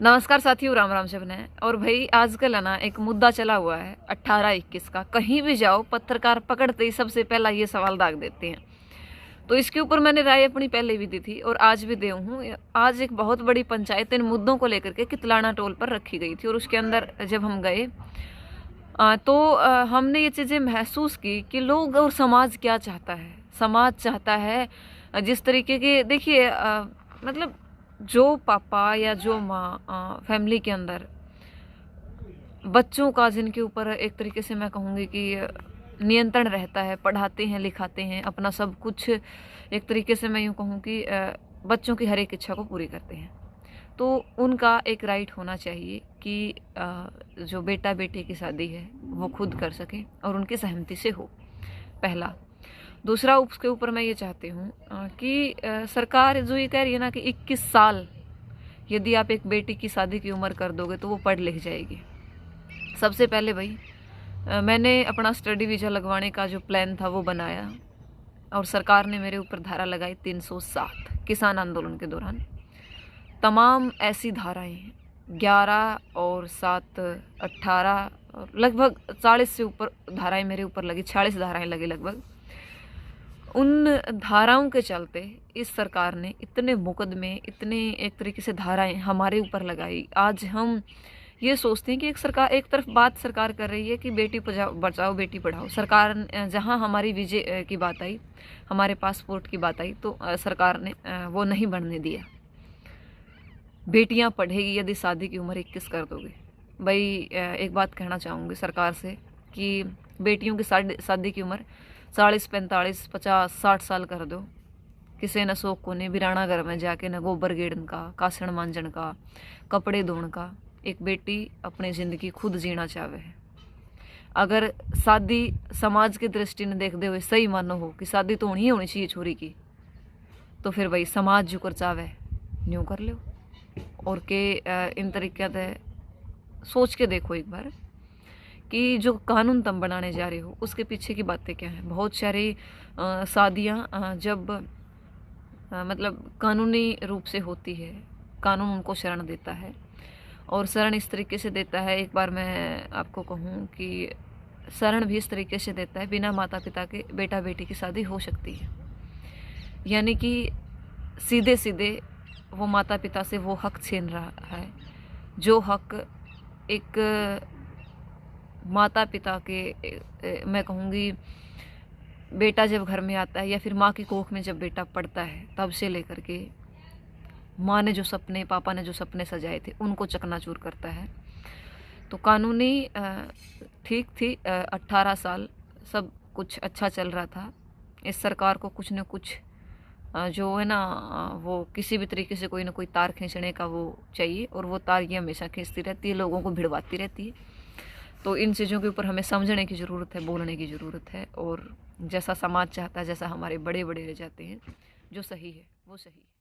नमस्कार साथियों, राम राम शबन है। और भाई आजकल है ना एक मुद्दा चला हुआ है 18-21 का। कहीं भी जाओ पत्रकार पकड़ते ही सबसे पहला ये सवाल दाग देते हैं। तो इसके ऊपर मैंने राय अपनी पहले भी दी थी और आज भी दे हूँ। आज एक बहुत बड़ी पंचायत इन मुद्दों को लेकर के कितलाना टोल पर रखी गई थी और उसके अंदर जब हम गए तो हमने ये चीज़ें महसूस की कि लोग और समाज क्या चाहता है। समाज चाहता है जिस तरीके के देखिए मतलब जो पापा या जो माँ फैमिली के अंदर बच्चों का जिनके ऊपर एक तरीके से मैं कहूँगी कि नियंत्रण रहता है, पढ़ाते हैं लिखाते हैं, अपना सब कुछ एक तरीके से मैं यूँ कहूँ कि बच्चों की हर एक इच्छा को पूरी करते हैं, तो उनका एक राइट होना चाहिए कि जो बेटा बेटी की शादी है वो खुद कर सकें और उनकी सहमति से हो, पहला। दूसरा उसके ऊपर मैं ये चाहती हूँ कि सरकार जो ये कह रही है ना कि 21 साल यदि आप एक बेटी की शादी की उम्र कर दोगे तो वो पढ़ लिख जाएगी। सबसे पहले भाई मैंने अपना स्टडी वीज़ा लगवाने का जो प्लान था वो बनाया और सरकार ने मेरे ऊपर धारा लगाई 307 किसान आंदोलन के दौरान। तमाम ऐसी धाराएं 11 और 7 18 लगभग 40 से ऊपर धाराएं मेरे ऊपर लगी, 46 धाराएं लगी लगभग। उन धाराओं के चलते इस सरकार ने इतने मुकदमे, इतने एक तरीके से धाराएं हमारे ऊपर लगाई। आज हम ये सोचते हैं कि एक तरफ बात सरकार कर रही है कि बेटी बचाओ बेटी पढ़ाओ। सरकार जहां हमारी वीजे की बात आई, हमारे पासपोर्ट की बात आई, तो सरकार ने वो नहीं बढ़ने दिया। बेटियां पढ़ेगी यदि शादी की उम्र 21 कर दोगे। भाई एक बात कहना चाहूँगी सरकार से कि बेटियों की शादी की उम्र 40, 45, 50, 60 साल कर दो। किसी न शौक को ने बिराना घर में जाके न गोबर गेड़न का, कासण मांजन का, कपड़े धोने का। एक बेटी अपनी ज़िंदगी खुद जीना चाहे है। अगर शादी समाज की दृष्टि ने देखते हुए सही मानो हो कि शादी तो होनी चाहिए छोरी की, तो फिर भाई समाज जो कर चावे न्यू कर लो। और के इन तरीके से सोच के देखो एक बार कि जो कानून तुम बनाने जा रहे हो उसके पीछे की बातें क्या हैं। बहुत सारी शादियाँ जब मतलब कानूनी रूप से होती है, कानून उनको शरण देता है और शरण इस तरीके से देता है, एक बार मैं आपको कहूँ कि शरण भी इस तरीके से देता है बिना माता पिता के बेटा बेटी की शादी हो सकती है। यानी कि सीधे सीधे वो माता पिता से वो हक छीन रहा है जो हक एक माता पिता के मैं कहूँगी बेटा जब घर में आता है या फिर माँ की कोख में जब बेटा पड़ता है तब से लेकर के माँ ने जो सपने, पापा ने जो सपने सजाए थे उनको चकनाचूर करता है। तो कानूनी ठीक थी, 18 साल सब कुछ अच्छा चल रहा था। इस सरकार को कुछ न कुछ जो है ना वो किसी भी तरीके से कोई ना कोई तार खींचने का वो चाहिए और वो तार ये हमेशा खींचती रहती है, लोगों को भिड़वाती रहती है। तो इन चीज़ों के ऊपर हमें समझने की ज़रूरत है, बोलने की ज़रूरत है और जैसा समाज चाहता है, जैसा हमारे बड़े बड़े रह जाते हैं, जो सही है वो सही है।